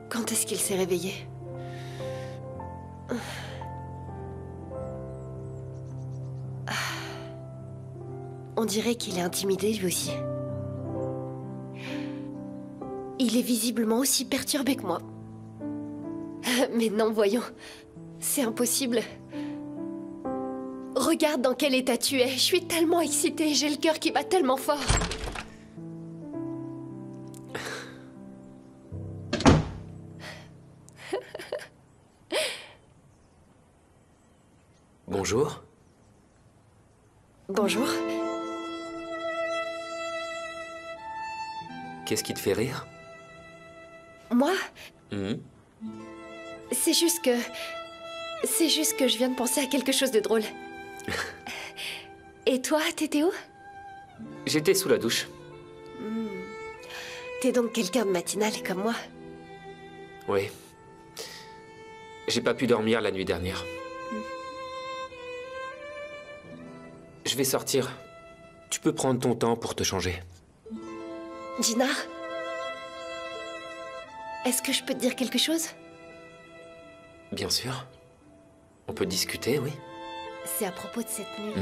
Quand est-ce qu'il s'est réveillé? On dirait qu'il est intimidé lui aussi. Il est visiblement aussi perturbé que moi. Mais non, voyons. C'est impossible. Regarde dans quel état tu es. Je suis tellement excitée. J'ai le cœur qui bat tellement fort. Bonjour. Bonjour. Qu'est-ce qui te fait rire? Moi? C'est juste que je viens de penser à quelque chose de drôle. Et toi, t'étais où? J'étais sous la douche. T'es donc quelqu'un de matinal comme moi. Oui. J'ai pas pu dormir la nuit dernière. Je vais sortir. Tu peux prendre ton temps pour te changer. Dinar? Est-ce que je peux te dire quelque chose? Bien sûr. On peut discuter, oui. C'est à propos de cette nuit.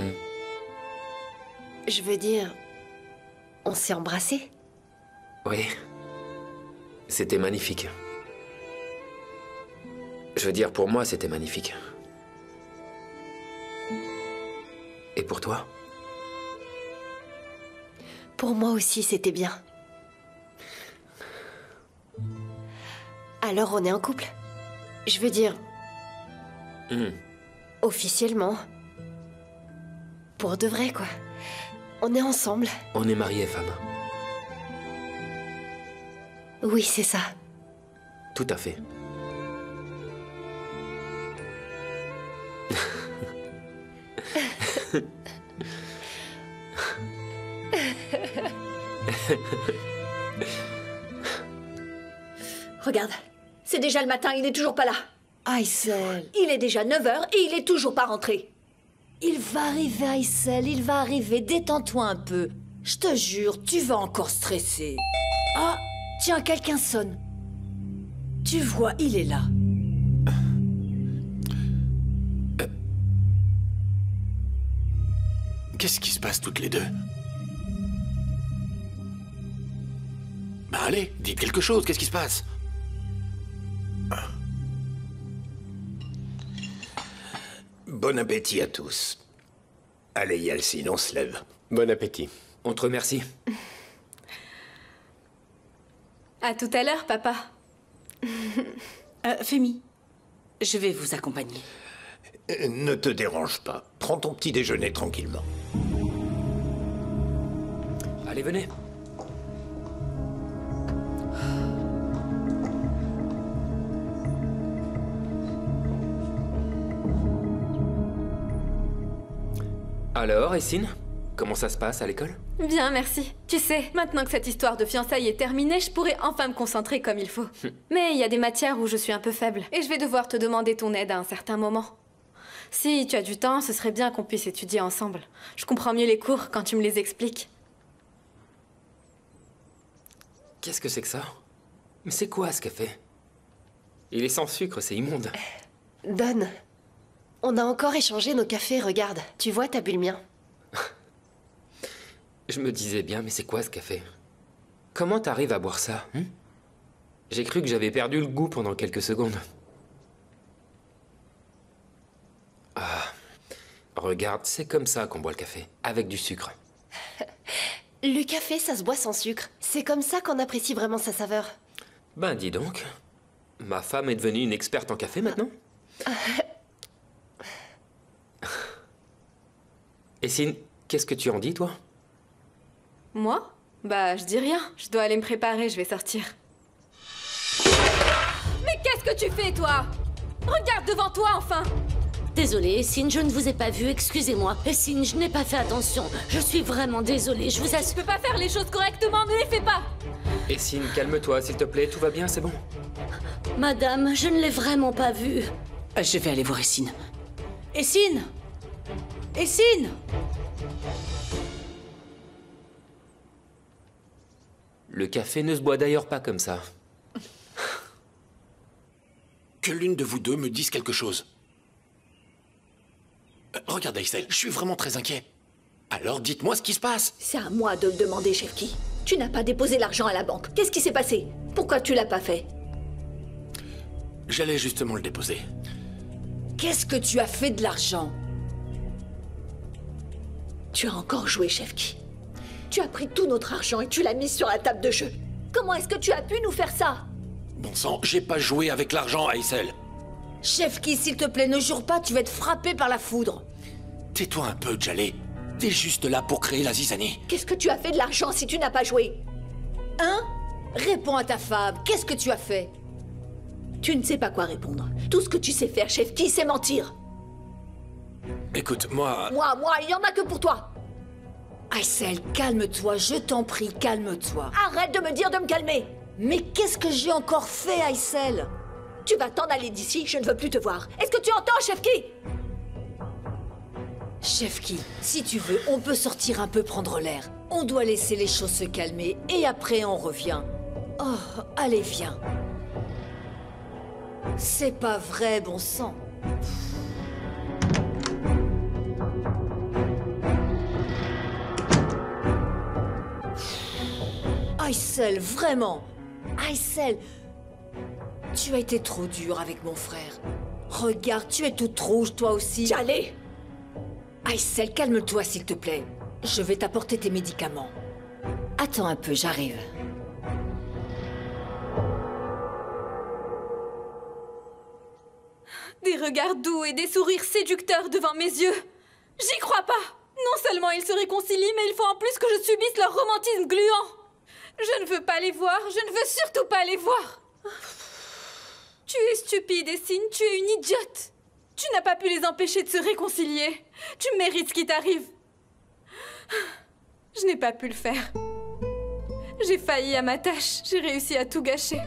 Je veux dire, on s'est embrassés? Oui. C'était magnifique. Je veux dire, pour moi, c'était magnifique. Et pour toi? Pour moi aussi, c'était bien. Alors, on est en couple? Je veux dire... Officiellement. Pour de vrai, quoi. On est ensemble. On est mariés, femme. Oui, c'est ça. Tout à fait. Regarde, c'est déjà le matin, il n'est toujours pas là. Aysel. Il est déjà 9 h et il est toujours pas rentré. Il va arriver, Aysel, il va arriver. Détends-toi un peu. Je te jure, tu vas encore stresser. Ah, tiens, quelqu'un sonne. Tu vois, il est là. Qu'est-ce qui se passe toutes les deux? Bah allez, dites quelque chose, qu'est-ce qui se passe? Bon appétit à tous. Allez, Yalcine, on se lève. Bon appétit. On te remercie. À tout à l'heure, papa. Femi, je vais vous accompagner. Ne te dérange pas. Prends ton petit déjeuner tranquillement. Allez, venez. Alors, Essine, comment ça se passe à l'école? Bien, merci. Tu sais, maintenant que cette histoire de fiançailles est terminée, je pourrais enfin me concentrer comme il faut. Mais il y a des matières où je suis un peu faible, et je vais devoir te demander ton aide à un certain moment. Si tu as du temps, ce serait bien qu'on puisse étudier ensemble. Je comprends mieux les cours quand tu me les expliques. Qu'est-ce que c'est que ça? Mais c'est quoi ce café? Il est sans sucre, c'est immonde. Donne. On a encore échangé nos cafés, regarde. Tu vois, t'as bu le mien. Je me disais bien, mais c'est quoi ce café? Comment t'arrives à boire ça, hein? J'ai cru que j'avais perdu le goût pendant quelques secondes. Ah, regarde, c'est comme ça qu'on boit le café, avec du sucre. Le café, ça se boit sans sucre. C'est comme ça qu'on apprécie vraiment sa saveur. Ben dis donc, ma femme est devenue une experte en café maintenant? Essine, qu'est-ce que tu en dis, toi? Moi? Bah, je dis rien. Je dois aller me préparer, je vais sortir. Mais qu'est-ce que tu fais, toi? Regarde devant toi, enfin! Désolée, Essine, je ne vous ai pas vu, excusez-moi. Essine, je n'ai pas fait attention. Je suis vraiment désolée, je vous assure. Tu peux pas faire les choses correctement, ne les fais pas! Essine, calme-toi, s'il te plaît, tout va bien, c'est bon? Madame, je ne l'ai vraiment pas vu. Je vais aller voir Essine. Essine! Essine! Le café ne se boit d'ailleurs pas comme ça. Que l'une de vous deux me dise quelque chose. Regarde, Aïssel, je suis vraiment très inquiet. Alors dites-moi ce qui se passe. C'est à moi de le demander, Chefki. Tu n'as pas déposé l'argent à la banque. Qu'est-ce qui s'est passé? Pourquoi tu l'as pas fait? J'allais justement le déposer. Qu'est-ce que tu as fait de l'argent? Tu as encore joué, Chefki. Tu as pris tout notre argent et tu l'as mis sur la table de jeu. Comment est-ce que tu as pu nous faire ça? Bon sang, j'ai pas joué avec l'argent, Aïssel. Chefki, s'il te plaît, ne jure pas, tu vas être frappé par la foudre. Tais-toi un peu, Djalé. T'es juste là pour créer la zizanie. Qu'est-ce que tu as fait de l'argent si tu n'as pas joué? Hein? Réponds à ta femme, qu'est-ce que tu as fait? Tu ne sais pas quoi répondre. Tout ce que tu sais faire, Chefki, c'est mentir. Écoute, moi, Il y en a que pour toi. Aïssel, calme-toi, je t'en prie, calme-toi. Arrête de me dire de me calmer. Mais qu'est-ce que j'ai encore fait, Aïssel? Tu vas t'en aller d'ici, je ne veux plus te voir. Est-ce que tu entends, Chefki? Chefki, si tu veux, on peut sortir un peu prendre l'air. On doit laisser les choses se calmer et après on revient. Oh, allez, viens. C'est pas vrai, bon sang. Aïssel, vraiment. Aïssel, tu as été trop dur avec mon frère. Regarde, tu es toute rouge, toi aussi. Allez. Aïssel, calme-toi, s'il te plaît. Je vais t'apporter tes médicaments. Attends un peu, j'arrive. Des regards doux et des sourires séducteurs devant mes yeux. J'y crois pas. Non seulement ils se réconcilient, mais il faut en plus que je subisse leur romantisme gluant. Je ne veux pas les voir, je ne veux surtout pas les voir. Tu es stupide, Essine, tu es une idiote. Tu n'as pas pu les empêcher de se réconcilier. Tu mérites ce qui t'arrive. Je n'ai pas pu le faire. J'ai failli à ma tâche, j'ai réussi à tout gâcher.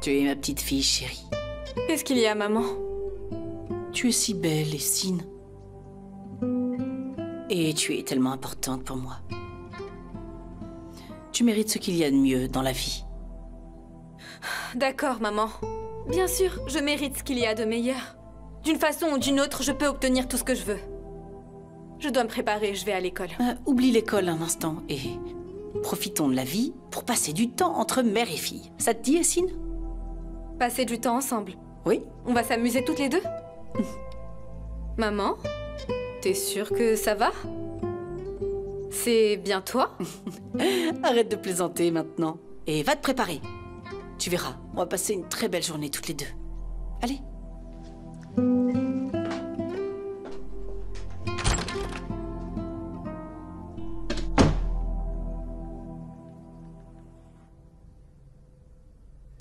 Tu es ma petite fille, chérie. Qu'est-ce qu'il y a, maman? Tu es si belle, Essine. Et tu es tellement importante pour moi. Tu mérites ce qu'il y a de mieux dans la vie. D'accord, maman. Bien sûr, je mérite ce qu'il y a de meilleur. D'une façon ou d'une autre, je peux obtenir tout ce que je veux. Je dois me préparer, je vais à l'école. Oublie l'école un instant et profitons de la vie pour passer du temps entre mère et fille. Ça te dit, Essine? Passer du temps ensemble. Oui. On va s'amuser toutes les deux? Maman, t'es sûre que ça va? C'est bien toi? Arrête de plaisanter maintenant. Et va te préparer. Tu verras, on va passer une très belle journée toutes les deux. Allez.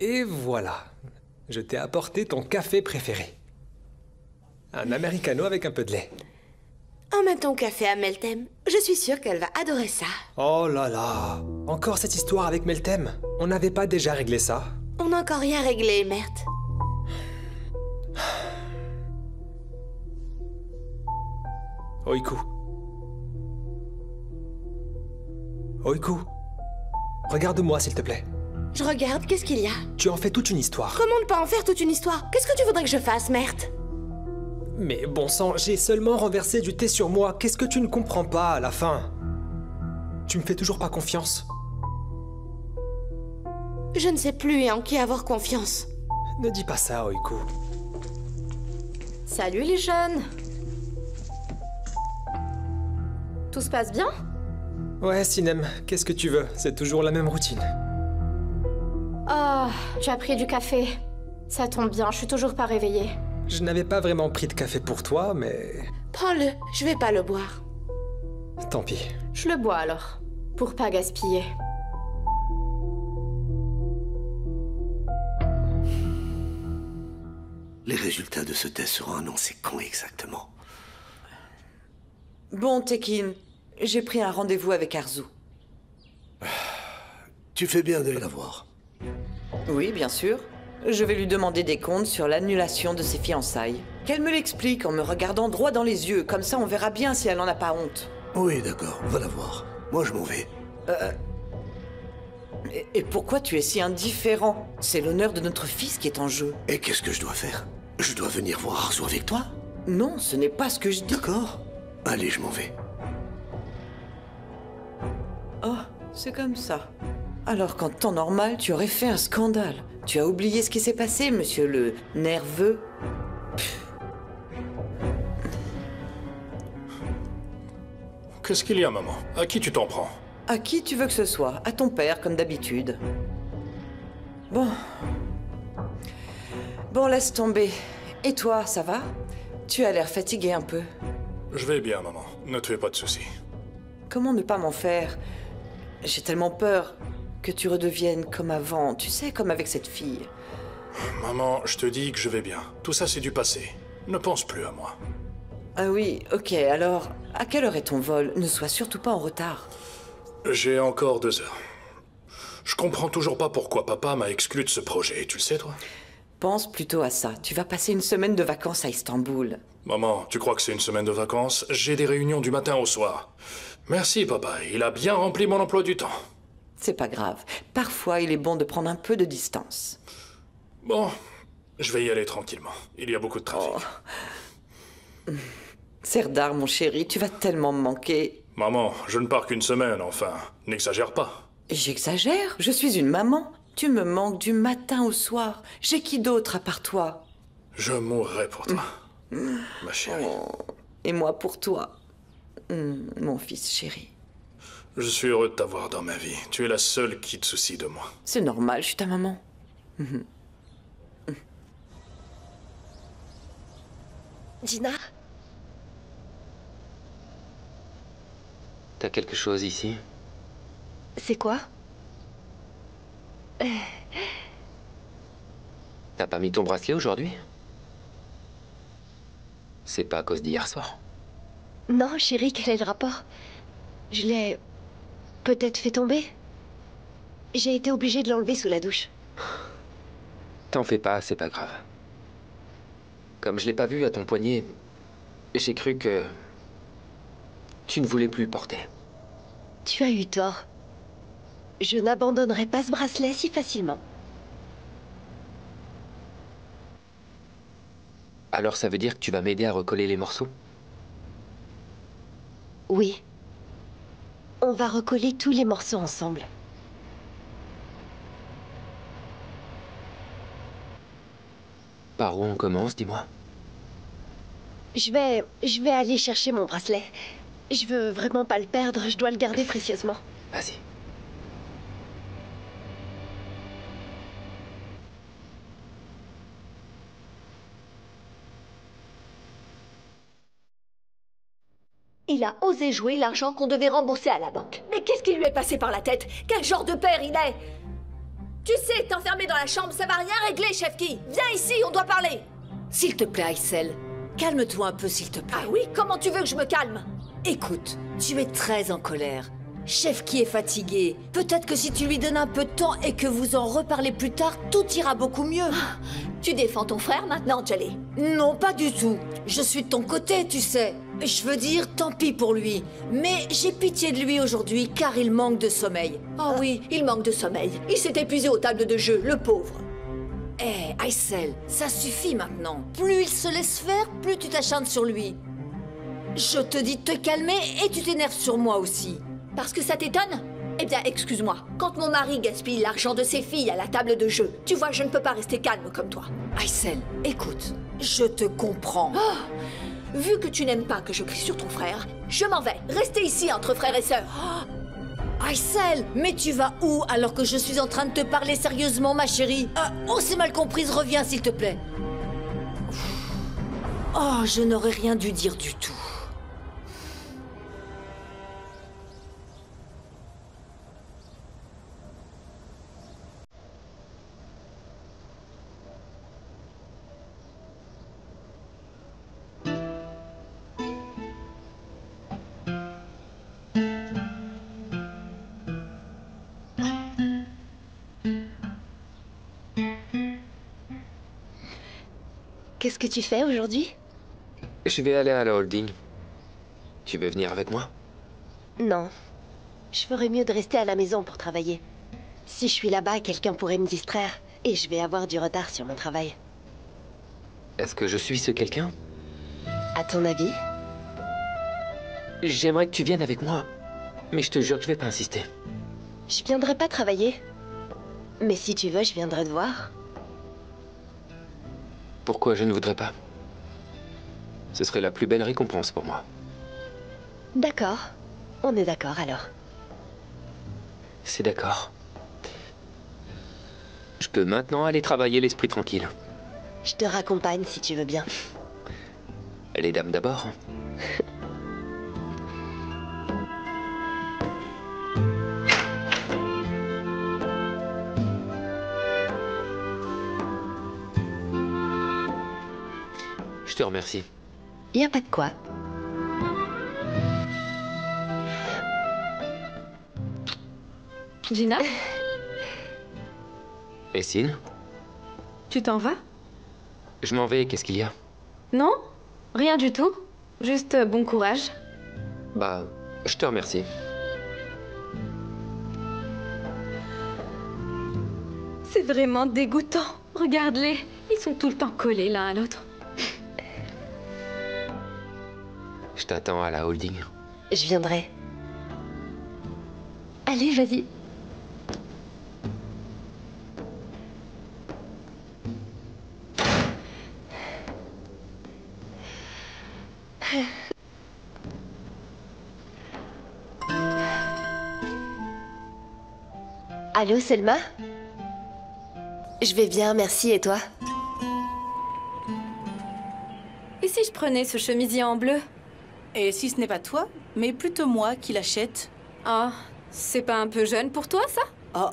Et voilà, je t'ai apporté ton café préféré. Un americano avec un peu de lait. Emmène ton café à Meltem. Je suis sûre qu'elle va adorer ça. Oh là là, encore cette histoire avec Meltem. On n'avait pas déjà réglé ça? On n'a encore rien réglé, merde. Oiku. Oiku. Regarde-moi, s'il te plaît. Je regarde, qu'est-ce qu'il y a? Tu en fais toute une histoire. Comment ne pas en faire toute une histoire? Qu'est-ce que tu voudrais que je fasse, merde? Mais bon sang, j'ai seulement renversé du thé sur moi. Qu'est-ce que tu ne comprends pas à la fin? Tu me fais toujours pas confiance. Je ne sais plus en qui avoir confiance. Ne dis pas ça, Oiku. Salut les jeunes. Tout se passe bien? Ouais, Sinem, qu'est-ce que tu veux? C'est toujours la même routine. Ah, tu as pris du café. Ça tombe bien, je suis toujours pas réveillée. Je n'avais pas vraiment pris de café pour toi, mais... Prends-le, je vais pas le boire. Tant pis. Je le bois alors, pour pas gaspiller. Les résultats de ce test seront annoncés quand exactement? Bon, Tekin, j'ai pris un rendez-vous avec Arzu. Tu fais bien d'aller la voir. Oui, bien sûr. Je vais lui demander des comptes sur l'annulation de ses fiançailles. Qu'elle me l'explique en me regardant droit dans les yeux, comme ça on verra bien si elle n'en a pas honte. Oui, d'accord, va la voir. Moi, je m'en vais. Et pourquoi tu es si indifférent? C'est l'honneur de notre fils qui est en jeu. Et qu'est-ce que je dois faire? Je dois venir voir Arzu avec toi? Non, ce n'est pas ce que je dis. D'accord. Allez, je m'en vais. Oh, c'est comme ça. Alors qu'en temps normal, tu aurais fait un scandale. Tu as oublié ce qui s'est passé, monsieur le nerveux? Qu'est-ce qu'il y a, maman? À qui tu t'en prends? À qui tu veux que ce soit? À ton père, comme d'habitude. Bon. Bon, laisse tomber. Et toi, ça va? Tu as l'air fatigué un peu. Je vais bien, maman. Ne te fais pas de soucis. Comment ne pas m'en faire? J'ai tellement peur que tu redeviennes comme avant. Tu sais, comme avec cette fille. Maman, je te dis que je vais bien. Tout ça, c'est du passé. Ne pense plus à moi. Ah oui, ok. Alors, à quelle heure est ton vol? Ne sois surtout pas en retard. J'ai encore 2 heures. Je comprends toujours pas pourquoi papa m'a exclu de ce projet. Tu le sais, toi? Pense plutôt à ça. Tu vas passer une semaine de vacances à Istanbul. Maman, tu crois que c'est une semaine de vacances? J'ai des réunions du matin au soir. Merci, papa. Il a bien rempli mon emploi du temps. C'est pas grave. Parfois, il est bon de prendre un peu de distance. Bon, je vais y aller tranquillement. Il y a beaucoup de trafic. Oh. Serdar, mon chéri, tu vas tellement me manquer. Maman, je ne pars qu'une semaine, enfin. N'exagère pas. J'exagère? Je suis une maman. Tu me manques du matin au soir. J'ai qui d'autre à part toi? Je mourrai pour toi, ma chérie. Oh. Et moi pour toi. Mon fils chéri. Je suis heureux de t'avoir dans ma vie. Tu es la seule qui te soucie de moi. C'est normal, je suis ta maman. Dina? T'as quelque chose ici? C'est quoi? T'as pas mis ton bracelet aujourd'hui? C'est pas à cause d'hier soir? Non, chérie, quel est le rapport? Je l'ai peut-être fait tomber. J'ai été obligée de l'enlever sous la douche. T'en fais pas, c'est pas grave. Comme je l'ai pas vu à ton poignet, j'ai cru que tu ne voulais plus le porter. Tu as eu tort. Je n'abandonnerai pas ce bracelet si facilement. Alors ça veut dire que tu vas m'aider à recoller les morceaux? Oui. On va recoller tous les morceaux ensemble. Par où on commence, dis-moi? Je vais aller chercher mon bracelet. Je veux vraiment pas le perdre, je dois le garder précieusement. Vas-y. Il a osé jouer l'argent qu'on devait rembourser à la banque. Mais qu'est-ce qui lui est passé par la tête? Quel genre de père il est? Tu sais, t'enfermer dans la chambre, ça va rien régler, Chefki. Viens ici, on doit parler. S'il te plaît, Aysel, calme-toi un peu, s'il te plaît. Ah oui? Comment tu veux que je me calme? Écoute, tu es très en colère. Chefki est fatigué. Peut-être que si tu lui donnes un peu de temps et que vous en reparlez plus tard, tout ira beaucoup mieux. Tu défends ton frère maintenant, Jelly? Non, pas du tout. Je suis de ton côté, tu sais. Je veux dire, tant pis pour lui. Mais j'ai pitié de lui aujourd'hui car il manque de sommeil. Oh oui, il manque de sommeil. Il s'est épuisé aux tables de jeu, le pauvre. Hé, Aysel, ça suffit maintenant. Plus il se laisse faire, plus tu t'acharnes sur lui. Je te dis de te calmer et tu t'énerves sur moi aussi. Parce que ça t'étonne? Eh bien, excuse-moi. Quand mon mari gaspille l'argent de ses filles à la table de jeu, tu vois, je ne peux pas rester calme comme toi. Aysel, écoute, je te comprends. Oh, vu que tu n'aimes pas que je crie sur ton frère, je m'en vais. Restez ici entre frères et sœurs. Oh, Aysel, mais tu vas où alors que je suis en train de te parler sérieusement, ma chérie? On s'est mal comprise, reviens s'il te plaît. Oh, je n'aurais rien dû dire du tout. Qu'est-ce que tu fais aujourd'hui? Je vais aller à la holding. Tu veux venir avec moi? Non. Je ferais mieux de rester à la maison pour travailler. Si je suis là-bas, quelqu'un pourrait me distraire. Et je vais avoir du retard sur mon travail. Est-ce que je suis ce quelqu'un? À ton avis? J'aimerais que tu viennes avec moi. Mais je te jure que je vais pas insister. Je viendrai pas travailler. Mais si tu veux, je viendrai te voir. Pourquoi je ne voudrais pas? Ce serait la plus belle récompense pour moi. D'accord. On est d'accord alors. C'est d'accord. Je peux maintenant aller travailler l'esprit tranquille. Je te raccompagne si tu veux bien. Les dames d'abord. Je te remercie. Y a pas de quoi. Gina? Et Sin? Tu t'en vas? Je m'en vais, qu'est-ce qu'il y a? Non? Rien du tout. Juste bon courage. Bah, je te remercie. C'est vraiment dégoûtant. Regarde-les. Ils sont tout le temps collés l'un à l'autre. Je t'attends à la holding. Je viendrai. Allez, vas-y. Allô, Selma? Je vais bien, merci, et toi? Et si je prenais ce chemisier en bleu? Et si ce n'est pas toi, mais plutôt moi qui l'achète? Ah, c'est pas un peu jeune pour toi, ça? Oh,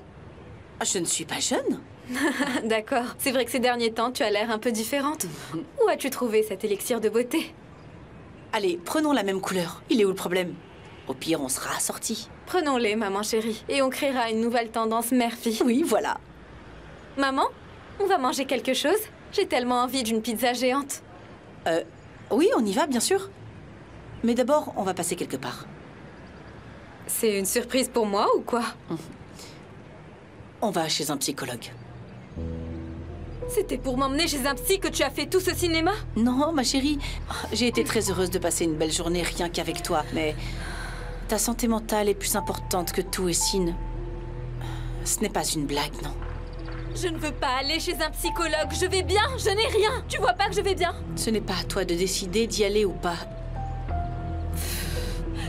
je ne suis pas jeune. D'accord. C'est vrai que ces derniers temps, tu as l'air un peu différente. Où as-tu trouvé cet élixir de beauté? Allez, prenons la même couleur. Il est où le problème? Au pire, on sera assortis. Prenons-les, maman chérie, et on créera une nouvelle tendance mère-fille. Oui, voilà. Maman, on va manger quelque chose? J'ai tellement envie d'une pizza géante. Oui, on y va, bien sûr. Mais d'abord, on va passer quelque part. C'est une surprise pour moi ou quoi? On va chez un psychologue. C'était pour m'emmener chez un psy que tu as fait tout ce cinéma? Non, ma chérie. J'ai été très heureuse de passer une belle journée rien qu'avec toi, mais ta santé mentale est plus importante que tout, et Sin. Ce n'est pas une blague, non. Je ne veux pas aller chez un psychologue. Je vais bien, je n'ai rien. Tu vois pas que je vais bien? Ce n'est pas à toi de décider d'y aller ou pas.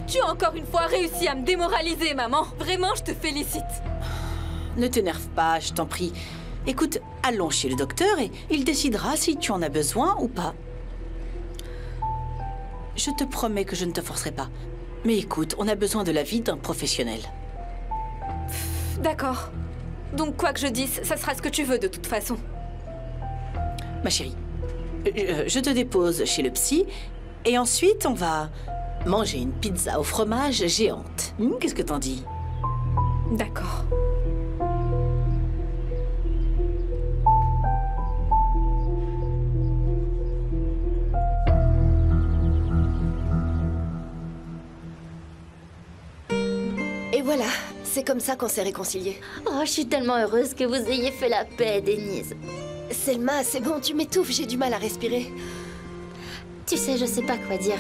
Tu as encore une fois réussi à me démoraliser, maman. Vraiment, je te félicite. Ne t'énerve pas, je t'en prie. Écoute, allons chez le docteur et il décidera si tu en as besoin ou pas. Je te promets que je ne te forcerai pas. Mais écoute, on a besoin de l'avis d'un professionnel. D'accord. Donc quoi que je dise, ça sera ce que tu veux de toute façon. Ma chérie, je te dépose chez le psy et ensuite on va manger une pizza au fromage géante. Qu'est-ce que t'en dis? D'accord. Voilà, c'est comme ça qu'on s'est réconciliés. Oh, je suis tellement heureuse que vous ayez fait la paix, Denise. Selma, c'est bon, tu m'étouffes, j'ai du mal à respirer. Tu sais, je sais pas quoi dire.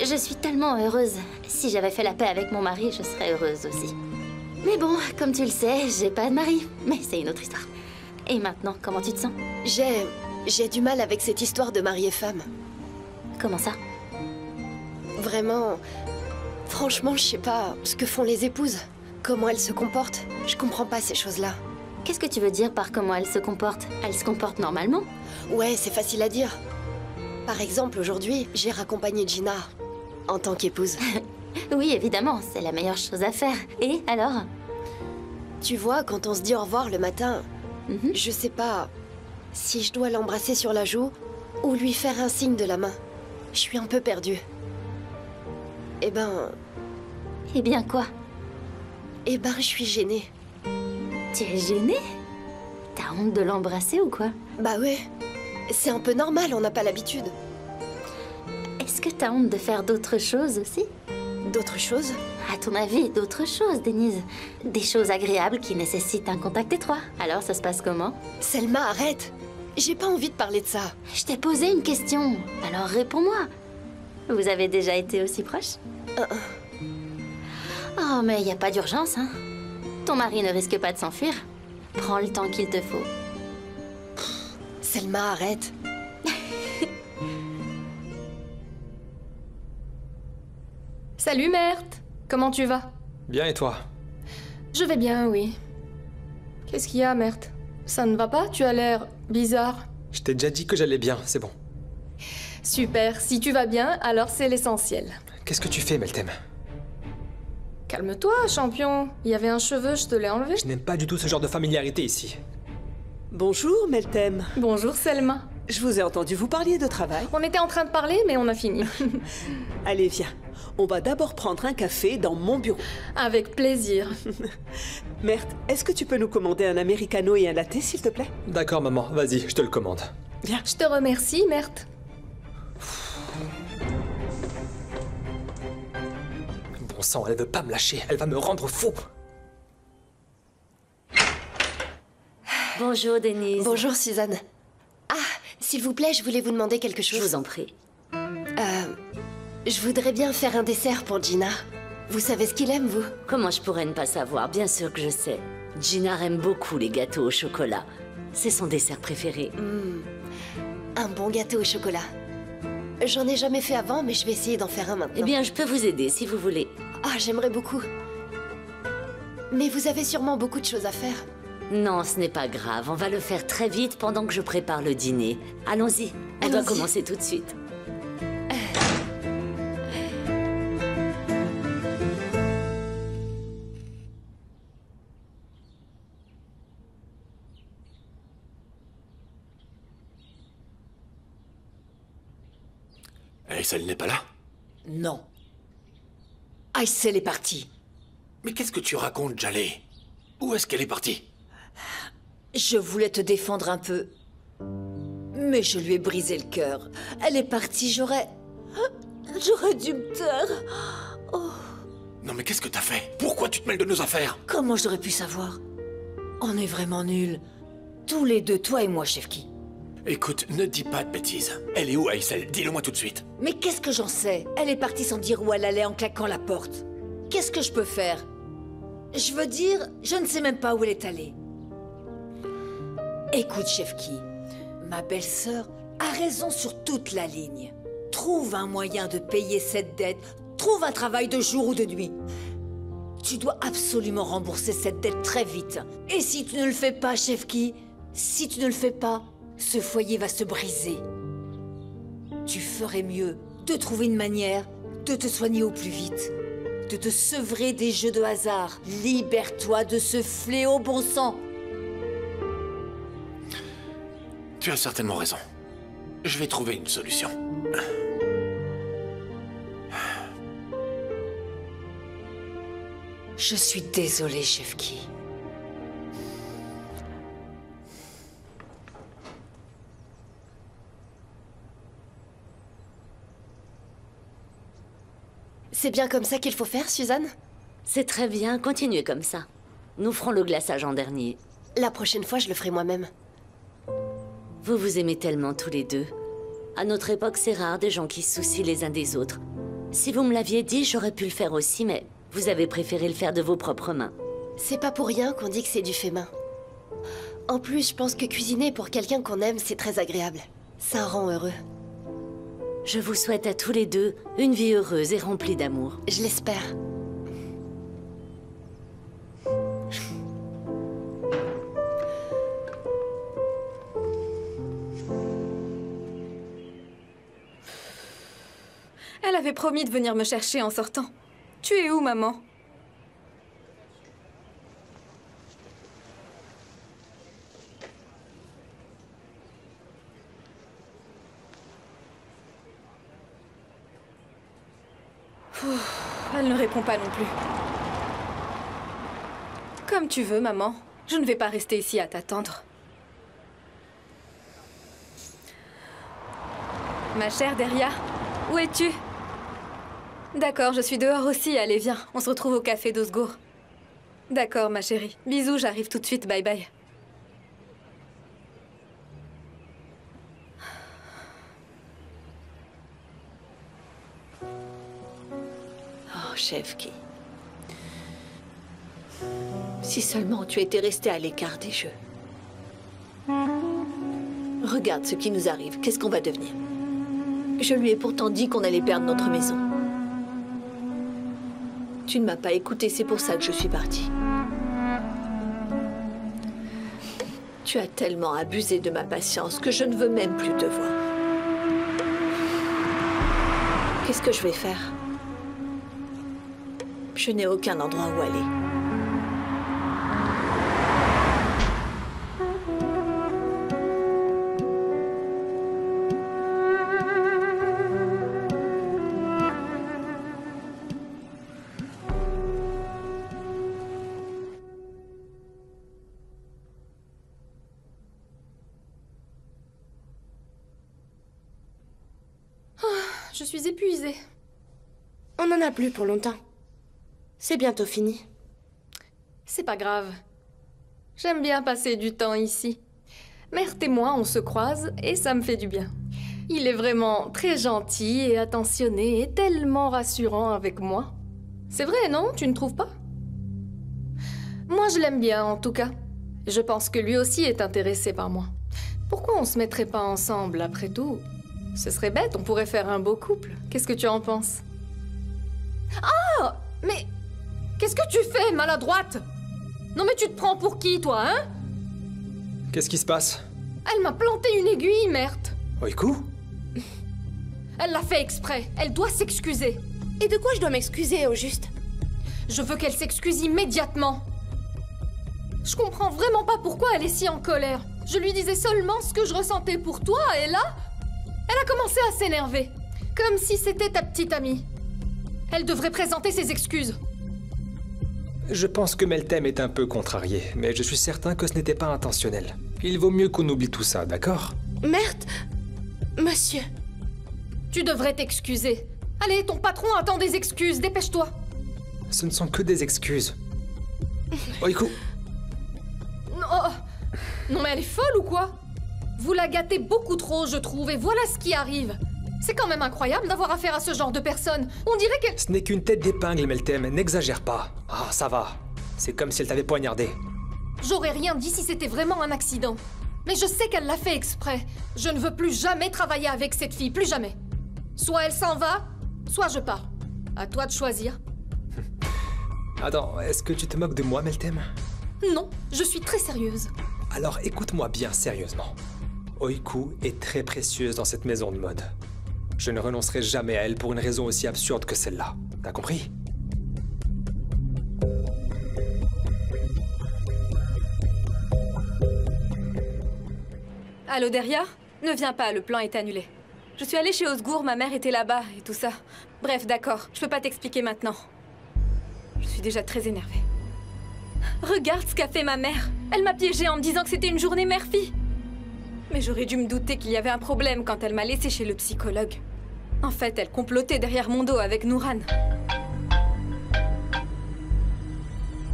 Je suis tellement heureuse. Si j'avais fait la paix avec mon mari, je serais heureuse aussi. Mais bon, comme tu le sais, j'ai pas de mari. Mais c'est une autre histoire. Et maintenant, comment tu te sens? J'ai du mal avec cette histoire de mari et femme. Comment ça? Vraiment... Franchement, je sais pas ce que font les épouses. Comment elles se comportent. Je comprends pas ces choses-là. Qu'est-ce que tu veux dire par comment elles se comportent? Elles se comportent normalement? Ouais, c'est facile à dire. Par exemple, aujourd'hui, j'ai raccompagné Gina en tant qu'épouse. Oui, évidemment, c'est la meilleure chose à faire. Et alors? Tu vois, quand on se dit au revoir le matin, je sais pas si je dois l'embrasser sur la joue ou lui faire un signe de la main. Je suis un peu perdue. Eh bien quoi? Eh ben, je suis gênée. Tu es gênée? T'as honte de l'embrasser ou quoi? Bah ouais. C'est un peu normal, on n'a pas l'habitude. Est-ce que t'as honte de faire d'autres choses aussi? D'autres choses? À ton avis, d'autres choses, Denise. Des choses agréables qui nécessitent un contact étroit. Alors, ça se passe comment? Selma, arrête! J'ai pas envie de parler de ça. Je t'ai posé une question, alors réponds-moi. Vous avez déjà été aussi proches? Oh, mais y a pas d'urgence, hein. Ton mari ne risque pas de s'enfuir. Prends le temps qu'il te faut. Selma, arrête. Salut, Merte. Comment tu vas? Bien, et toi? Je vais bien, oui. Qu'est-ce qu'il y a, Merte? Ça ne va pas? Tu as l'air bizarre. Je t'ai déjà dit que j'allais bien, c'est bon. Super. Si tu vas bien, alors c'est l'essentiel. Qu'est-ce que tu fais, Meltem? Calme-toi, champion. Il y avait un cheveu, je te l'ai enlevé. Je n'aime pas du tout ce genre de familiarité ici. Bonjour, Meltem. Bonjour, Selma. Je vous ai entendu, vous parliez de travail. On était en train de parler, mais on a fini. Allez, viens. On va d'abord prendre un café dans mon bureau. Avec plaisir. Merde, est-ce que tu peux nous commander un americano et un latte, s'il te plaît? D'accord, maman, vas-y, je te le commande. Viens. Je te remercie, Merte. Bon sang, elle veut pas me lâcher, elle va me rendre fou. Bonjour, Denise. Bonjour, Suzanne. Ah, s'il vous plaît, je voulais vous demander quelque chose. Je vous en prie. Je voudrais bien faire un dessert pour Gina. Vous savez ce qu'il aime, vous? Comment je pourrais ne pas savoir? Bien sûr que je sais. Gina aime beaucoup les gâteaux au chocolat. C'est son dessert préféré. Un bon gâteau au chocolat. J'en ai jamais fait avant, mais je vais essayer d'en faire un maintenant. Eh bien, je peux vous aider si vous voulez. Ah, j'aimerais beaucoup. Mais vous avez sûrement beaucoup de choses à faire. Non, ce n'est pas grave. On va le faire très vite pendant que je prépare le dîner. Allons-y. On doit commencer tout de suite. Aysel n'est pas là? Non. Aysel est partie. Mais qu'est-ce que tu racontes, Jaleh? Où est-ce qu'elle est partie? Je voulais te défendre un peu. Mais je lui ai brisé le cœur. Elle est partie, j'aurais dû me taire. Oh. Non mais qu'est-ce que t'as fait? Pourquoi tu te mêles de nos affaires? Comment j'aurais pu savoir? On est vraiment nuls. Tous les deux, toi et moi, Chefki. Écoute, ne dis pas de bêtises. Elle est où, Aysel? Dis-le-moi tout de suite. Mais qu'est-ce que j'en sais? Elle est partie sans dire où elle allait en claquant la porte. Qu'est-ce que je peux faire? Je veux dire, je ne sais même pas où elle est allée. Écoute, Chefki, ma belle-sœur a raison sur toute la ligne. Trouve un moyen de payer cette dette. Trouve un travail de jour ou de nuit. Tu dois absolument rembourser cette dette très vite. Et si tu ne le fais pas, Chefki, si tu ne le fais pas, ce foyer va se briser. Tu ferais mieux de trouver une manière de te soigner au plus vite. De te sevrer des jeux de hasard. Libère-toi de ce fléau, bon sang. Tu as certainement raison. Je vais trouver une solution. Je suis désolée, Chefki. C'est bien comme ça qu'il faut faire, Suzanne? C'est très bien, continuez comme ça. Nous ferons le glaçage en dernier. La prochaine fois, je le ferai moi-même. Vous vous aimez tellement tous les deux. À notre époque, c'est rare des gens qui se soucient les uns des autres. Si vous me l'aviez dit, j'aurais pu le faire aussi, mais vous avez préféré le faire de vos propres mains. C'est pas pour rien qu'on dit que c'est du fait main. En plus, je pense que cuisiner pour quelqu'un qu'on aime, c'est très agréable. Ça rend heureux. Je vous souhaite à tous les deux une vie heureuse et remplie d'amour. Je l'espère. Elle avait promis de venir me chercher en sortant. Tu es où, maman? Elle ne répond pas non plus. Comme tu veux, maman. Je ne vais pas rester ici à t'attendre. Ma chère Deria, où es-tu? D'accord, je suis dehors aussi. Allez, viens. On se retrouve au café d'Osgour. D'accord, ma chérie. Bisous, j'arrive tout de suite. Bye bye. Oh, Shefki. Si seulement tu étais resté à l'écart des jeux. Regarde ce qui nous arrive. Qu'est-ce qu'on va devenir? Je lui ai pourtant dit qu'on allait perdre notre maison. Tu ne m'as pas écouté, c'est pour ça que je suis partie. Tu as tellement abusé de ma patience que je ne veux même plus te voir. Qu'est-ce que je vais faire? Je n'ai aucun endroit où aller. Je suis épuisée. On n'en a plus pour longtemps. C'est bientôt fini. C'est pas grave. J'aime bien passer du temps ici. Mert et moi, on se croise et ça me fait du bien. Il est vraiment très gentil et attentionné et tellement rassurant avec moi. C'est vrai, non? Tu ne trouves pas? Moi, je l'aime bien, en tout cas. Je pense que lui aussi est intéressé par moi. Pourquoi on se mettrait pas ensemble, après tout? Ce serait bête, on pourrait faire un beau couple. Qu'est-ce que tu en penses? Ah! Mais... qu'est-ce que tu fais, maladroite? Non mais tu te prends pour qui, toi, hein? Qu'est-ce qui se passe? Elle m'a planté une aiguille, Mert. Oiku? Elle l'a fait exprès. Elle doit s'excuser. Et de quoi je dois m'excuser, au juste? Je veux qu'elle s'excuse immédiatement. Je comprends vraiment pas pourquoi elle est si en colère. Je lui disais seulement ce que je ressentais pour toi, et là... elle a commencé à s'énerver. Comme si c'était ta petite amie. Elle devrait présenter ses excuses. Je pense que Meltem est un peu contrarié, mais je suis certain que ce n'était pas intentionnel. Il vaut mieux qu'on oublie tout ça, d'accord? Mert... Monsieur... Tu devrais t'excuser. Allez, ton patron attend des excuses, dépêche-toi. Ce ne sont que des excuses. Oiku. Oh. Non mais elle est folle ou quoi? Vous la gâtez beaucoup trop, je trouve, et voilà ce qui arrive. C'est quand même incroyable d'avoir affaire à ce genre de personne. On dirait qu'elle... Ce n'est qu'une tête d'épingle, Meltem, n'exagère pas. Ah, ça va. C'est comme si elle t'avait poignardé. J'aurais rien dit si c'était vraiment un accident. Mais je sais qu'elle l'a fait exprès. Je ne veux plus jamais travailler avec cette fille, plus jamais. Soit elle s'en va, soit je pars. À toi de choisir. Attends, est-ce que tu te moques de moi, Meltem? Non, je suis très sérieuse. Alors écoute-moi bien sérieusement. Oiku est très précieuse dans cette maison de mode. Je ne renoncerai jamais à elle pour une raison aussi absurde que celle-là. T'as compris? Allô, Deria? Ne viens pas, le plan est annulé. Je suis allée chez Osgour, ma mère était là-bas et tout ça. Bref, d'accord, je peux pas t'expliquer maintenant. Je suis déjà très énervée. Regarde ce qu'a fait ma mère. Elle m'a piégée en me disant que c'était une journée mère-fille. Mais j'aurais dû me douter qu'il y avait un problème quand elle m'a laissée chez le psychologue. En fait, elle complotait derrière mon dos avec Nouran.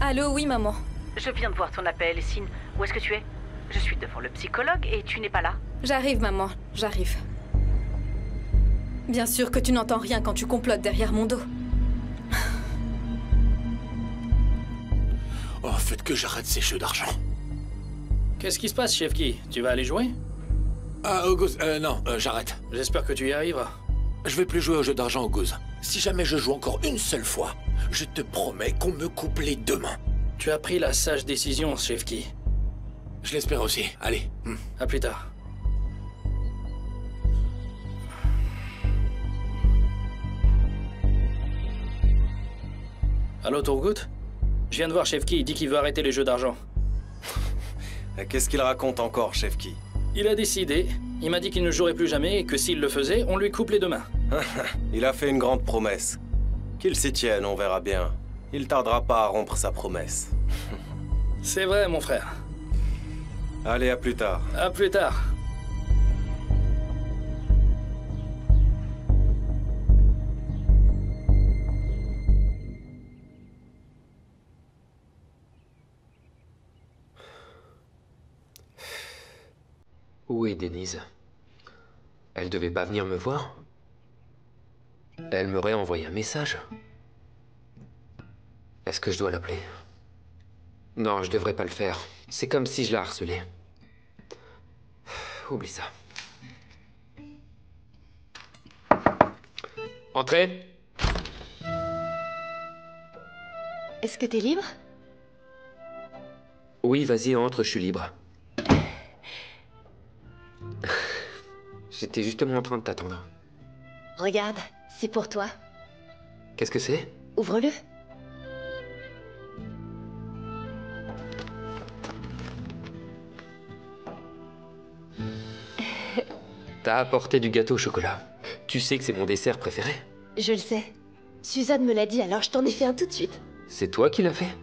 Allô, oui, maman. Je viens de voir ton appel, Essine. Où est-ce que tu es? Je suis devant le psychologue et tu n'es pas là. J'arrive, maman, j'arrive. Bien sûr que tu n'entends rien quand tu complotes derrière mon dos. Oh, faites que j'arrête ces jeux d'argent. Qu'est-ce qui se passe, Chefki? Tu vas aller jouer? Ah, August, non, j'arrête. J'espère que tu y arriveras. Je vais plus jouer aux jeux d'argent, August. Si jamais je joue encore une seule fois, je te promets qu'on me coupe les 2 mains. Tu as pris la sage décision, Chefki. Je l'espère aussi. Allez. À plus tard. Allô, Turgut? Je viens de voir Chefki, il dit qu'il veut arrêter les jeux d'argent. Qu'est-ce qu'il raconte encore, Chefki? Il a décidé. Il m'a dit qu'il ne jouerait plus jamais et que s'il le faisait, on lui coupe les 2 mains. Il a fait une grande promesse. Qu'il s'y tienne, on verra bien. Il tardera pas à rompre sa promesse. C'est vrai, mon frère. Allez, à plus tard. À plus tard. Où est Denise? Elle devait pas venir me voir? Elle m'aurait envoyé un message. Est-ce que je dois l'appeler? Non, je devrais pas le faire. C'est comme si je la harcelais. Oublie ça. Entrez. Est-ce que t'es libre? Oui, vas-y, entre, je suis libre. J'étais justement en train de t'attendre. Regarde, c'est pour toi. Qu'est-ce que c'est? Ouvre-le. T'as apporté du gâteau au chocolat. Tu sais que c'est mon dessert préféré. Je le sais. Suzanne me l'a dit, alors je t'en ai fait un tout de suite. C'est toi qui l'as fait?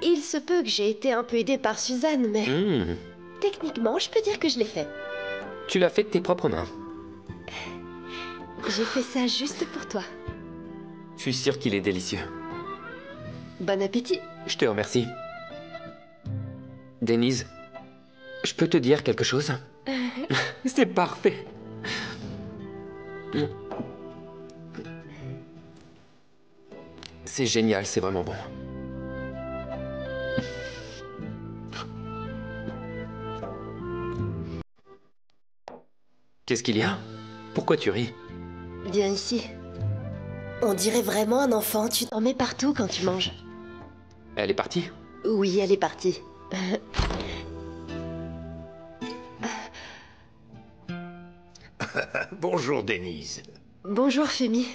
Il se peut que j'ai été un peu aidée par Suzanne, mais... Techniquement, je peux dire que je l'ai fait. Tu l'as fait de tes propres mains. J'ai fait ça juste pour toi. Je suis sûr qu'il est délicieux. Bon appétit. Je te remercie. Denise, je peux te dire quelque chose? C'est parfait. C'est génial, c'est vraiment bon. Qu'est-ce qu'il y a? Pourquoi tu ris? Viens ici. On dirait vraiment un enfant, tu t'en mets partout quand tu manges. Elle est partie? Oui, elle est partie. Bonjour, Denise. Bonjour, Femi.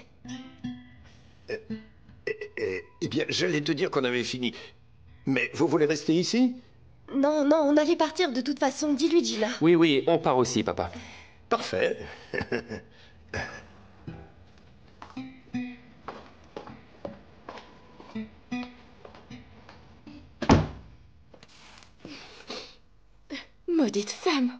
Eh bien, j'allais te dire qu'on avait fini. Mais vous voulez rester ici? Non, non, on allait partir de toute façon. Dis-lui, Gina. Oui, oui, on part aussi, papa. Parfait. Maudite femme.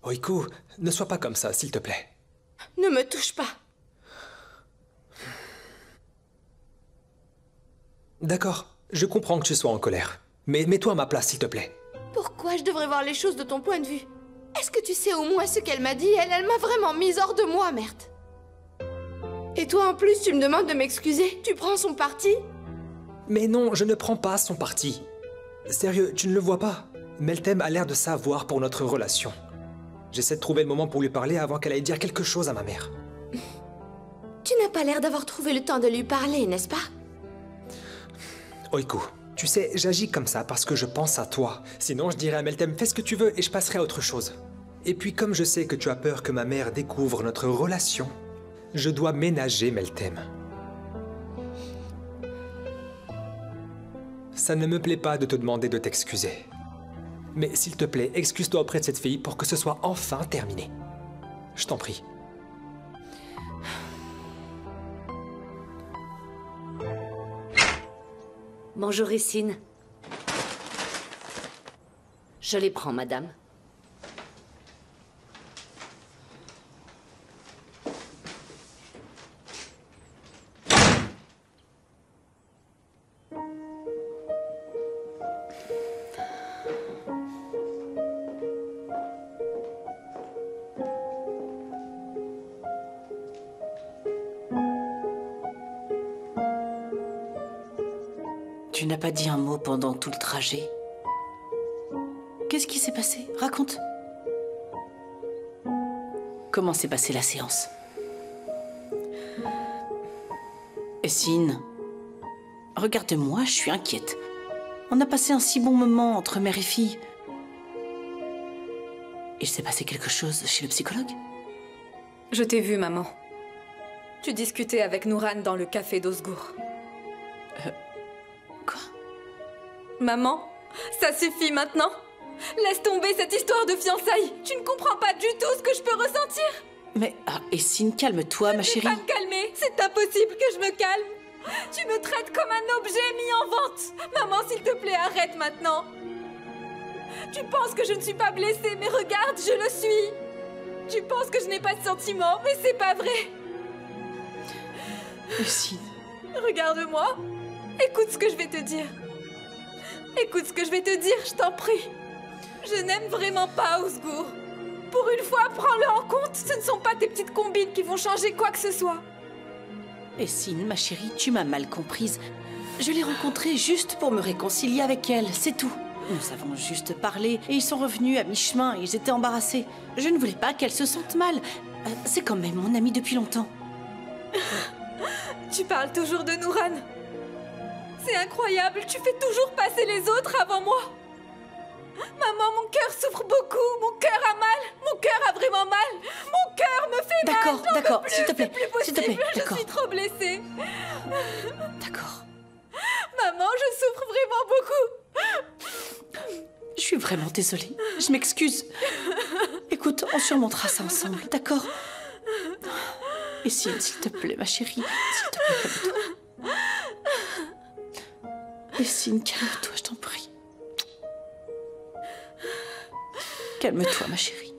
Oiku, ne sois pas comme ça, s'il te plaît. Ne me touche pas. D'accord, je comprends que tu sois en colère. Mais mets-toi à ma place, s'il te plaît. Pourquoi je devrais voir les choses de ton point de vue? Est-ce que tu sais au moins ce qu'elle m'a dit? Elle m'a vraiment mise hors de moi, merde. Et toi, en plus, tu me demandes de m'excuser? Tu prends son parti? Mais non, je ne prends pas son parti. Sérieux, tu ne le vois pas? Meltem a l'air de savoir pour notre relation. J'essaie de trouver le moment pour lui parler avant qu'elle aille dire quelque chose à ma mère. Tu n'as pas l'air d'avoir trouvé le temps de lui parler, n'est-ce pas? Oiku, tu sais, j'agis comme ça parce que je pense à toi. Sinon, je dirais à Meltem, fais ce que tu veux et je passerai à autre chose. Et puis, comme je sais que tu as peur que ma mère découvre notre relation, je dois ménager Meltem. Ça ne me plaît pas de te demander de t'excuser. Mais s'il te plaît, excuse-toi auprès de cette fille pour que ce soit enfin terminé. Je t'en prie. Bonjour, Essine. Je les prends, madame. n'as pas dit un mot pendant tout le trajet. Qu'est-ce qui s'est passé? Raconte. Comment s'est passée la séance? Essine, regarde-moi, je suis inquiète. On a passé un si bon moment entre mère et fille. Il s'est passé quelque chose chez le psychologue? Je t'ai vue, maman. Tu discutais avec Nouran dans le café d'Osgour. Quoi? Maman, ça suffit maintenant. Laisse tomber cette histoire de fiançailles. Tu ne comprends pas du tout ce que je peux ressentir. Mais, Essine, calme-toi, ma chérie. Je ne peux pas me calmer. C'est impossible que je me calme. Tu me traites comme un objet mis en vente. Maman, s'il te plaît, arrête maintenant. Tu penses que je ne suis pas blessée, mais regarde, je le suis. Tu penses que je n'ai pas de sentiments, mais c'est pas vrai. Essine. Regarde-moi. Écoute ce que je vais te dire. Écoute ce que je vais te dire, je t'en prie. Je n'aime vraiment pas Osgour. Pour une fois, prends-le en compte. Ce ne sont pas tes petites combines qui vont changer quoi que ce soit. Essine, ma chérie, tu m'as mal comprise. Je l'ai rencontrée juste pour me réconcilier avec elle, c'est tout. Nous avons juste parlé et ils sont revenus à mi-chemin. Ils étaient embarrassés. Je ne voulais pas qu'elle se sente mal. C'est quand même mon amie depuis longtemps. Tu parles toujours de Nouran. C'est incroyable, tu fais toujours passer les autres avant moi. Maman, mon cœur souffre beaucoup, mon cœur a mal, mon cœur a vraiment mal, mon cœur me fait mal. D'accord, s'il te plaît, s'il te plaît, je suis trop blessée. D'accord. Maman, je souffre vraiment beaucoup. Je suis vraiment désolée, je m'excuse. Écoute, on surmontera ça ensemble, d'accord? Essine, s'il te plaît, ma chérie, s'il te plaît, calme-toi. Essine, calme-toi, je t'en prie. Calme-toi, ma chérie.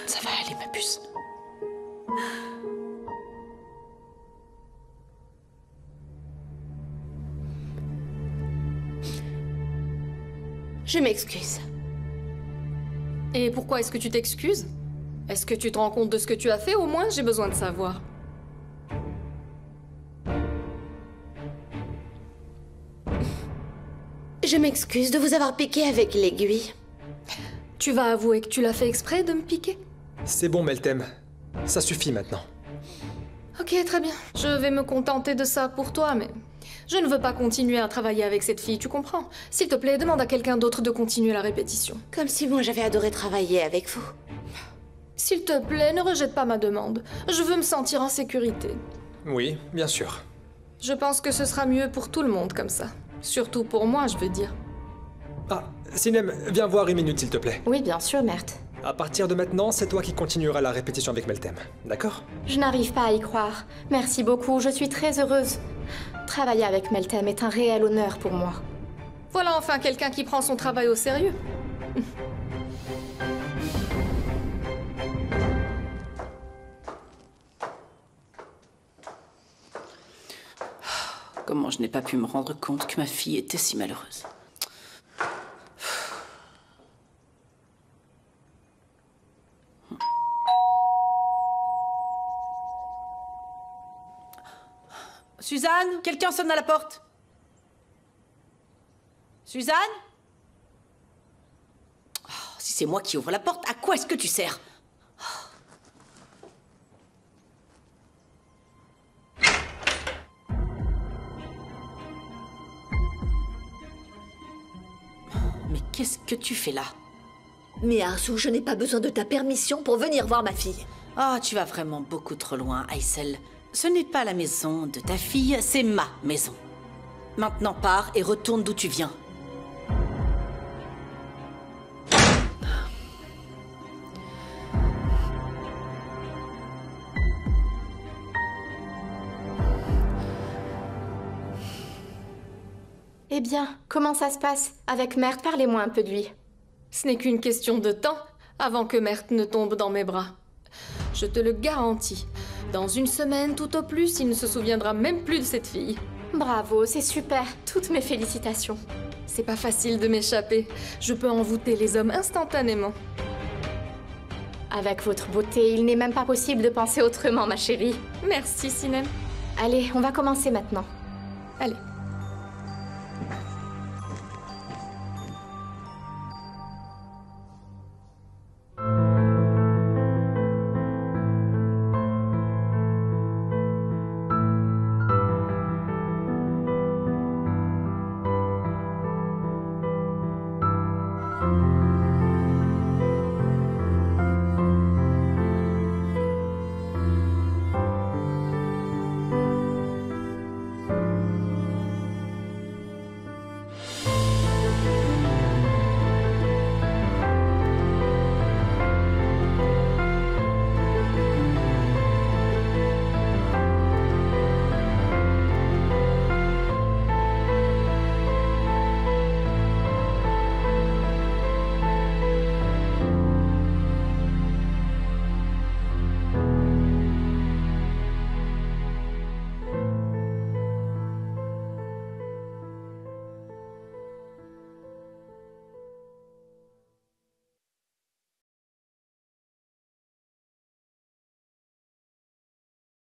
Ça va aller, ma puce. Je m'excuse. Et pourquoi est-ce que tu t'excuses? Est-ce que tu te rends compte de ce que tu as fait? Au moins, j'ai besoin de savoir. Je m'excuse de vous avoir piqué avec l'aiguille. Tu vas avouer que tu l'as fait exprès de me piquer? C'est bon, Meltem. Ça suffit maintenant. Ok, très bien. Je vais me contenter de ça pour toi, mais... je ne veux pas continuer à travailler avec cette fille, tu comprends? S'il te plaît, demande à quelqu'un d'autre de continuer la répétition. Comme si moi j'avais adoré travailler avec vous. S'il te plaît, ne rejette pas ma demande. Je veux me sentir en sécurité. Oui, bien sûr. Je pense que ce sera mieux pour tout le monde comme ça. Surtout pour moi, je veux dire. Ah, Sinem, viens voir une minute, s'il te plaît. Oui, bien sûr, Mert. À partir de maintenant, c'est toi qui continueras la répétition avec Meltem, d'accord? Je n'arrive pas à y croire. Merci beaucoup, je suis très heureuse. Travailler avec Meltem est un réel honneur pour moi. Voilà enfin quelqu'un qui prend son travail au sérieux. Comment je n'ai pas pu me rendre compte que ma fille était si malheureuse. Suzanne, quelqu'un sonne à la porte. Suzanne? Oh, si c'est moi qui ouvre la porte, à quoi est-ce que tu sers? Mais qu'est-ce que tu fais là? Mais Arsu, je n'ai pas besoin de ta permission pour venir voir ma fille. Ah, tu vas vraiment beaucoup trop loin, Aysel. Ce n'est pas la maison de ta fille, c'est ma maison. Maintenant pars et retourne d'où tu viens. Eh bien, comment ça se passe? Avec Mert, parlez-moi un peu de lui. Ce n'est qu'une question de temps avant que Mert ne tombe dans mes bras. Je te le garantis. Dans une semaine, tout au plus, il ne se souviendra même plus de cette fille. Bravo, c'est super. Toutes mes félicitations. C'est pas facile de m'échapper. Je peux envoûter les hommes instantanément. Avec votre beauté, il n'est même pas possible de penser autrement, ma chérie. Merci, Sinem. Allez, on va commencer maintenant. Allez.